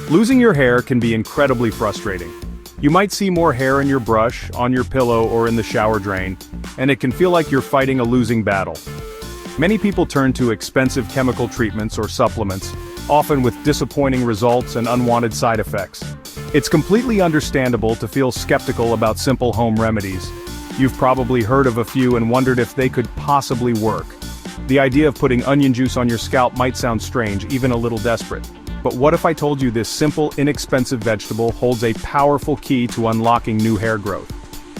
Losing your hair can be incredibly frustrating. You might see more hair in your brush, on your pillow, or in the shower drain, and it can feel like you're fighting a losing battle. Many people turn to expensive chemical treatments or supplements, often with disappointing results and unwanted side effects. It's completely understandable to feel skeptical about simple home remedies. You've probably heard of a few and wondered if they could possibly work. The idea of putting onion juice on your scalp might sound strange, even a little desperate. But what if I told you this simple, inexpensive vegetable holds a powerful key to unlocking new hair growth?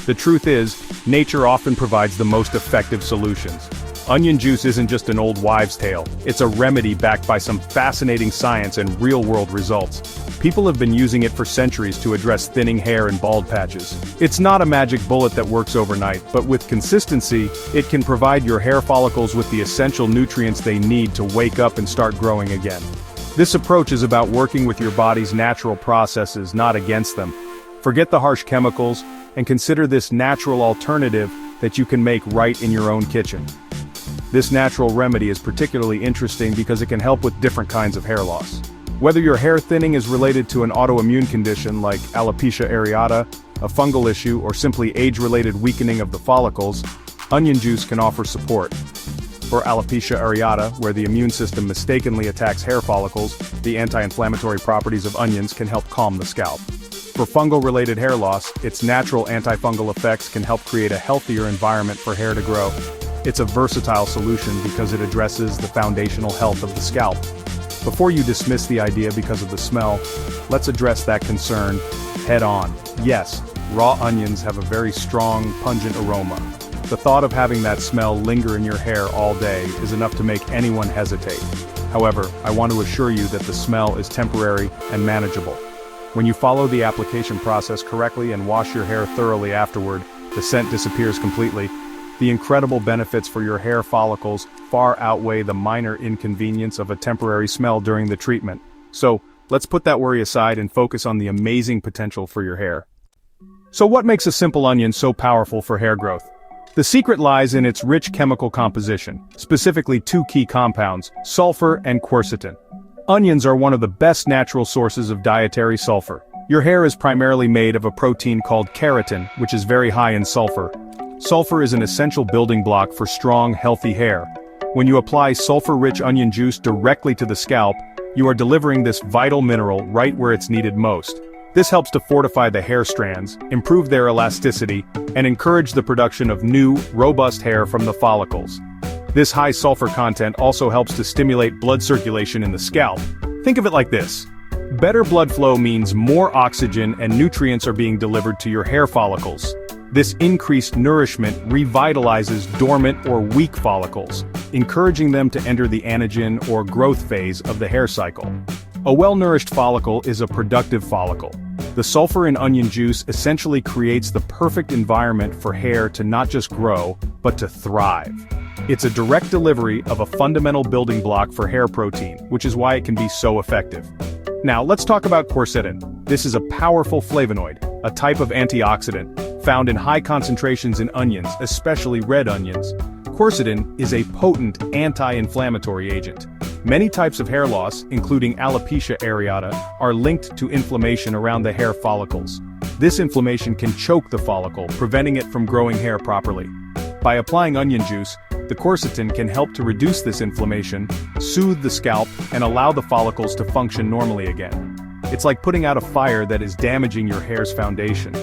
The truth is, nature often provides the most effective solutions. Onion juice isn't just an old wives' tale, it's a remedy backed by some fascinating science and real-world results. People have been using it for centuries to address thinning hair and bald patches. It's not a magic bullet that works overnight, but with consistency, it can provide your hair follicles with the essential nutrients they need to wake up and start growing again. This approach is about working with your body's natural processes, not against them. Forget the harsh chemicals, and consider this natural alternative that you can make right in your own kitchen. This natural remedy is particularly interesting because it can help with different kinds of hair loss. Whether your hair thinning is related to an autoimmune condition like alopecia areata, a fungal issue, or simply age-related weakening of the follicles, onion juice can offer support. For alopecia areata, where the immune system mistakenly attacks hair follicles, the anti-inflammatory properties of onions can help calm the scalp. For fungal-related hair loss, its natural antifungal effects can help create a healthier environment for hair to grow. It's a versatile solution because it addresses the foundational health of the scalp. Before you dismiss the idea because of the smell, let's address that concern head-on. Yes, raw onions have a very strong, pungent aroma. The thought of having that smell linger in your hair all day is enough to make anyone hesitate. However, I want to assure you that the smell is temporary and manageable. When you follow the application process correctly and wash your hair thoroughly afterward, the scent disappears completely. The incredible benefits for your hair follicles far outweigh the minor inconvenience of a temporary smell during the treatment. So, let's put that worry aside and focus on the amazing potential for your hair. So what makes a simple onion so powerful for hair growth? The secret lies in its rich chemical composition, specifically two key compounds, sulfur and quercetin. Onions are one of the best natural sources of dietary sulfur. Your hair is primarily made of a protein called keratin, which is very high in sulfur. Sulfur is an essential building block for strong, healthy hair. When you apply sulfur-rich onion juice directly to the scalp, you are delivering this vital mineral right where it's needed most. This helps to fortify the hair strands, improve their elasticity, and encourage the production of new, robust hair from the follicles. This high sulfur content also helps to stimulate blood circulation in the scalp. Think of it like this. Better blood flow means more oxygen and nutrients are being delivered to your hair follicles. This increased nourishment revitalizes dormant or weak follicles, encouraging them to enter the anagen or growth phase of the hair cycle. A well-nourished follicle is a productive follicle. The sulfur in onion juice essentially creates the perfect environment for hair to not just grow, but to thrive. It's a direct delivery of a fundamental building block for hair protein, which is why it can be so effective. Now let's talk about quercetin. This is a powerful flavonoid, a type of antioxidant, found in high concentrations in onions, especially red onions. Quercetin is a potent anti-inflammatory agent. Many types of hair loss, including alopecia areata, are linked to inflammation around the hair follicles. This inflammation can choke the follicle, preventing it from growing hair properly. By applying onion juice, the quercetin can help to reduce this inflammation, soothe the scalp, and allow the follicles to function normally again. It's like putting out a fire that is damaging your hair's foundation.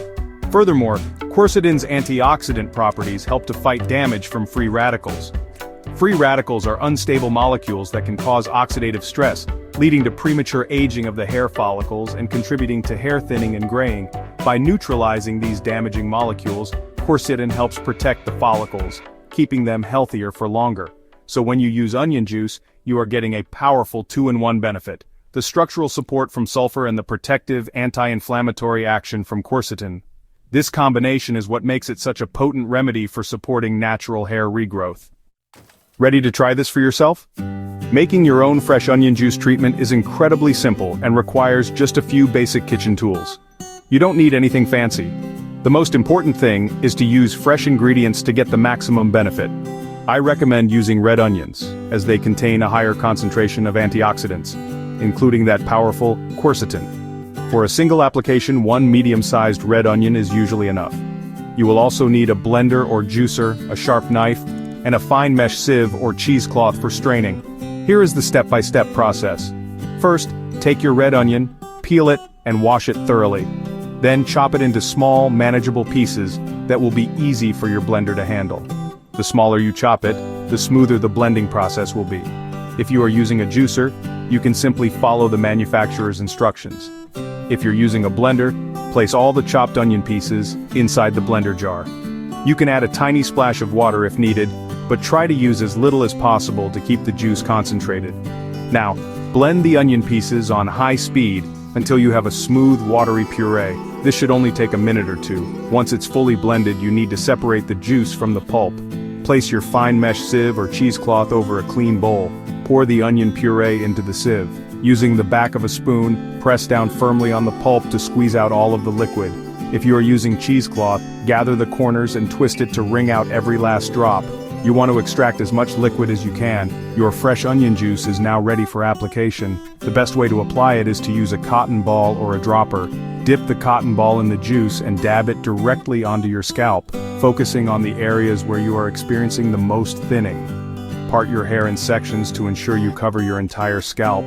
Furthermore, quercetin's antioxidant properties help to fight damage from free radicals. Free radicals are unstable molecules that can cause oxidative stress, leading to premature aging of the hair follicles and contributing to hair thinning and graying. By neutralizing these damaging molecules, quercetin helps protect the follicles, keeping them healthier for longer. So when you use onion juice, you are getting a powerful two-in-one benefit: the structural support from sulfur and the protective anti-inflammatory action from quercetin. This combination is what makes it such a potent remedy for supporting natural hair regrowth. Ready to try this for yourself? Making your own fresh onion juice treatment is incredibly simple and requires just a few basic kitchen tools. You don't need anything fancy. The most important thing is to use fresh ingredients to get the maximum benefit. I recommend using red onions, as they contain a higher concentration of antioxidants. including that powerful quercetin. For a single application, one medium-sized red onion is usually enough. You will also need a blender or juicer, a sharp knife, and a fine mesh sieve or cheesecloth for straining. Here is the step-by-step process. First, take your red onion, peel it, and wash it thoroughly. Then chop it into small, manageable pieces that will be easy for your blender to handle. The smaller you chop it, the smoother the blending process will be. If you are using a juicer, you can simply follow the manufacturer's instructions. If you're using a blender, place all the chopped onion pieces inside the blender jar. You can add a tiny splash of water if needed, but try to use as little as possible to keep the juice concentrated. Now, blend the onion pieces on high speed until you have a smooth, watery puree. This should only take a minute or two. Once it's fully blended, you need to separate the juice from the pulp. Place your fine mesh sieve or cheesecloth over a clean bowl. Pour the onion puree into the sieve. Using the back of a spoon, press down firmly on the pulp to squeeze out all of the liquid. If you are using cheesecloth, gather the corners and twist it to wring out every last drop. You want to extract as much liquid as you can. Your fresh onion juice is now ready for application. The best way to apply it is to use a cotton ball or a dropper. Dip the cotton ball in the juice and dab it directly onto your scalp, focusing on the areas where you are experiencing the most thinning. Part your hair in sections to ensure you cover your entire scalp.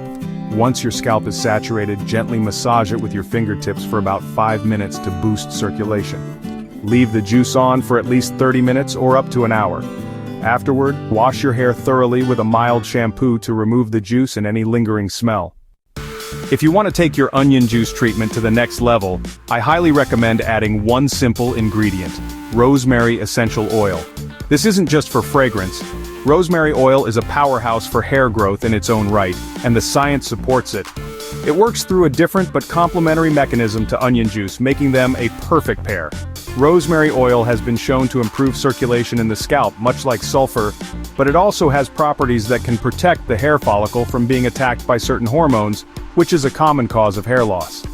Once your scalp is saturated, gently massage it with your fingertips for about 5 minutes to boost circulation. Leave the juice on for at least 30 minutes or up to an hour. Afterward, wash your hair thoroughly with a mild shampoo to remove the juice and any lingering smell. If you want to take your onion juice treatment to the next level, I highly recommend adding one simple ingredient: rosemary essential oil. This isn't just for fragrance. Rosemary oil is a powerhouse for hair growth in its own right, and the science supports it. It works through a different but complementary mechanism to onion juice, making them a perfect pair. Rosemary oil has been shown to improve circulation in the scalp, much like sulfur, but it also has properties that can protect the hair follicle from being attacked by certain hormones, which is a common cause of hair loss.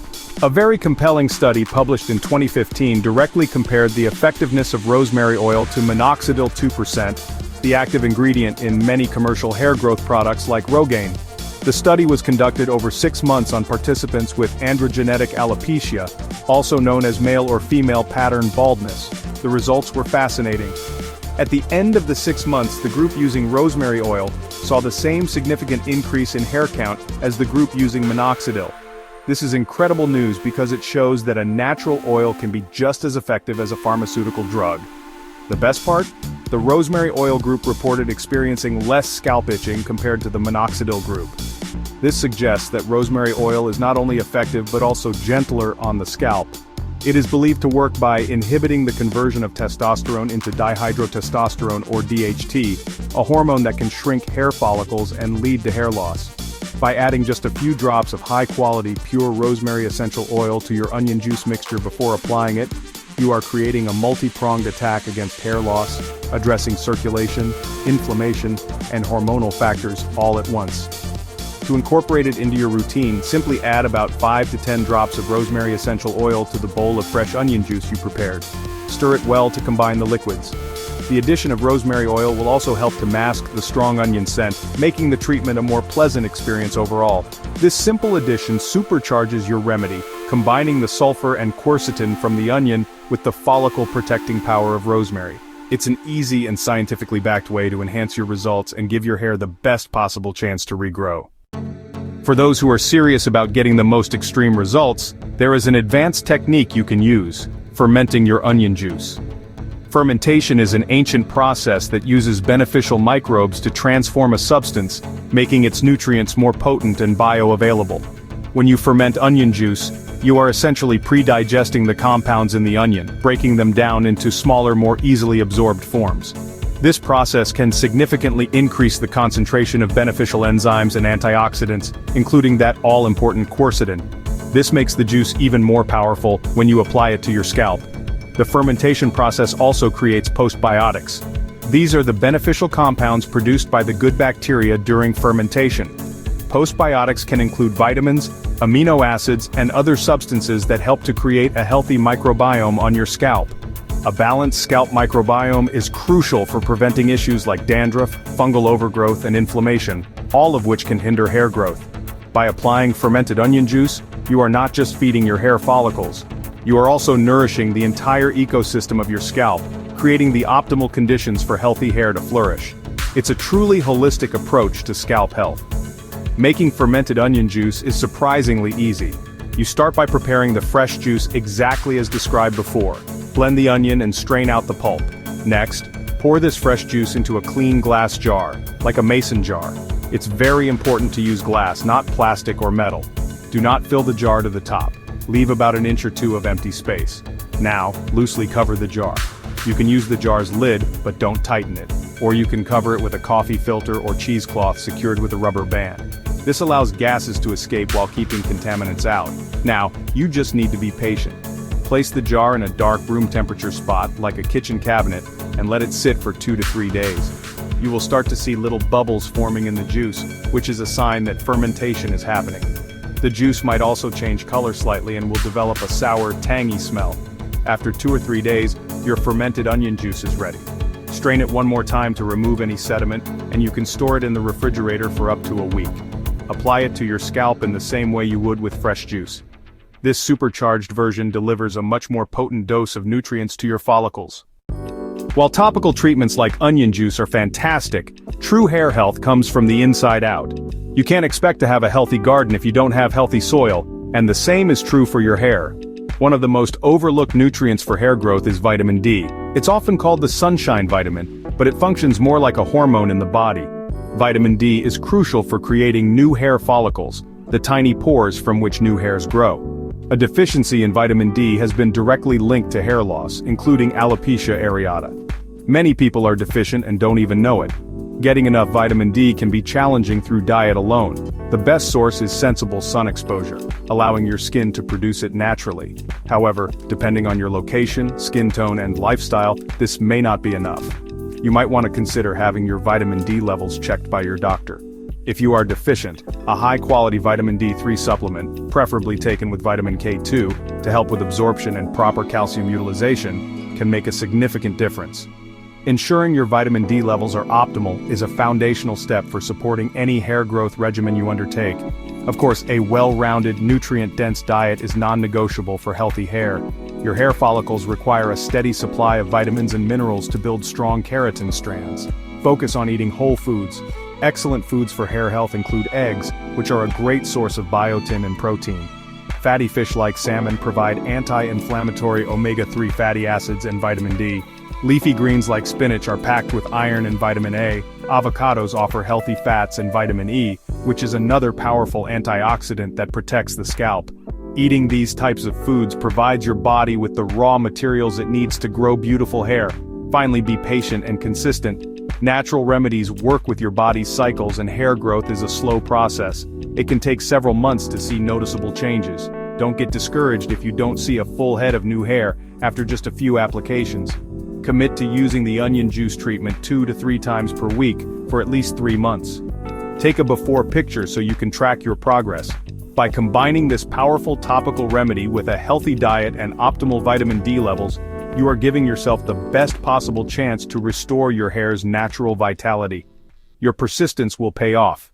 A very compelling study published in 2015 directly compared the effectiveness of rosemary oil to minoxidil 2%, the active ingredient in many commercial hair growth products like Rogaine. The study was conducted over 6 months on participants with androgenetic alopecia, also known as male or female pattern baldness. The results were fascinating. At the end of the 6 months, the group using rosemary oil saw the same significant increase in hair count as the group using minoxidil. This is incredible news because it shows that a natural oil can be just as effective as a pharmaceutical drug. The best part? The rosemary oil group reported experiencing less scalp itching compared to the minoxidil group. This suggests that rosemary oil is not only effective but also gentler on the scalp. It is believed to work by inhibiting the conversion of testosterone into dihydrotestosterone or DHT, a hormone that can shrink hair follicles and lead to hair loss. By adding just a few drops of high-quality, pure rosemary essential oil to your onion juice mixture before applying it, you are creating a multi-pronged attack against hair loss, addressing circulation, inflammation, and hormonal factors all at once. To incorporate it into your routine, simply add about 5 to 10 drops of rosemary essential oil to the bowl of fresh onion juice you prepared. Stir it well to combine the liquids. The addition of rosemary oil will also help to mask the strong onion scent, making the treatment a more pleasant experience overall. This simple addition supercharges your remedy, combining the sulfur and quercetin from the onion with the follicle-protecting power of rosemary. It's an easy and scientifically backed way to enhance your results and give your hair the best possible chance to regrow. For those who are serious about getting the most extreme results, there is an advanced technique you can use: fermenting your onion juice. Fermentation is an ancient process that uses beneficial microbes to transform a substance, making its nutrients more potent and bioavailable. When you ferment onion juice, you are essentially pre-digesting the compounds in the onion, breaking them down into smaller, more easily absorbed forms. This process can significantly increase the concentration of beneficial enzymes and antioxidants, including that all-important quercetin. This makes the juice even more powerful when you apply it to your scalp. The fermentation process also creates postbiotics. These are the beneficial compounds produced by the good bacteria during fermentation. Postbiotics can include vitamins, amino acids, and other substances that help to create a healthy microbiome on your scalp. A balanced scalp microbiome is crucial for preventing issues like dandruff, fungal overgrowth, and inflammation, all of which can hinder hair growth. By applying fermented onion juice, you are not just feeding your hair follicles, you are also nourishing the entire ecosystem of your scalp, creating the optimal conditions for healthy hair to flourish. It's a truly holistic approach to scalp health. Making fermented onion juice is surprisingly easy. You start by preparing the fresh juice exactly as described before. Blend the onion and strain out the pulp. Next, pour this fresh juice into a clean glass jar, like a mason jar. It's very important to use glass, not plastic or metal. Do not fill the jar to the top. Leave about an inch or two of empty space. Now, loosely cover the jar. You can use the jar's lid, but don't tighten it. Or you can cover it with a coffee filter or cheesecloth secured with a rubber band. This allows gases to escape while keeping contaminants out. Now, you just need to be patient. Place the jar in a dark room temperature spot, like a kitchen cabinet, and let it sit for 2 to 3 days. You will start to see little bubbles forming in the juice, which is a sign that fermentation is happening. The juice might also change color slightly and will develop a sour, tangy smell. After 2 or 3 days, your fermented onion juice is ready. Strain it one more time to remove any sediment, and you can store it in the refrigerator for up to a week. Apply it to your scalp in the same way you would with fresh juice. This supercharged version delivers a much more potent dose of nutrients to your follicles. While topical treatments like onion juice are fantastic, true hair health comes from the inside out. You can't expect to have a healthy garden if you don't have healthy soil, and the same is true for your hair. One of the most overlooked nutrients for hair growth is vitamin D. It's often called the sunshine vitamin, but it functions more like a hormone in the body. Vitamin D is crucial for creating new hair follicles, the tiny pores from which new hairs grow. A deficiency in vitamin D has been directly linked to hair loss, including alopecia areata. Many people are deficient and don't even know it. Getting enough vitamin D can be challenging through diet alone. The best source is sensible sun exposure, allowing your skin to produce it naturally. However, depending on your location, skin tone, and lifestyle, this may not be enough. You might want to consider having your vitamin D levels checked by your doctor. If you are deficient, a high-quality vitamin D3 supplement, preferably taken with vitamin K2, to help with absorption and proper calcium utilization, can make a significant difference. Ensuring your vitamin D levels are optimal is a foundational step for supporting any hair growth regimen you undertake. Of course, a well-rounded, nutrient-dense diet is non-negotiable for healthy hair. Your hair follicles require a steady supply of vitamins and minerals to build strong keratin strands. Focus on eating whole foods. Excellent foods for hair health include eggs, which are a great source of biotin and protein. Fatty fish like salmon provide anti-inflammatory omega-3 fatty acids and vitamin D. Leafy greens like spinach are packed with iron and vitamin A. Avocados offer healthy fats and vitamin E, which is another powerful antioxidant that protects the scalp. Eating these types of foods provides your body with the raw materials it needs to grow beautiful hair. Finally, be patient and consistent. Natural remedies work with your body's cycles, and hair growth is a slow process. It can take several months to see noticeable changes. Don't get discouraged if you don't see a full head of new hair after just a few applications. Commit to using the onion juice treatment 2 to 3 times per week for at least 3 months. Take a before picture so you can track your progress. By combining this powerful topical remedy with a healthy diet and optimal vitamin D levels, you are giving yourself the best possible chance to restore your hair's natural vitality. Your persistence will pay off.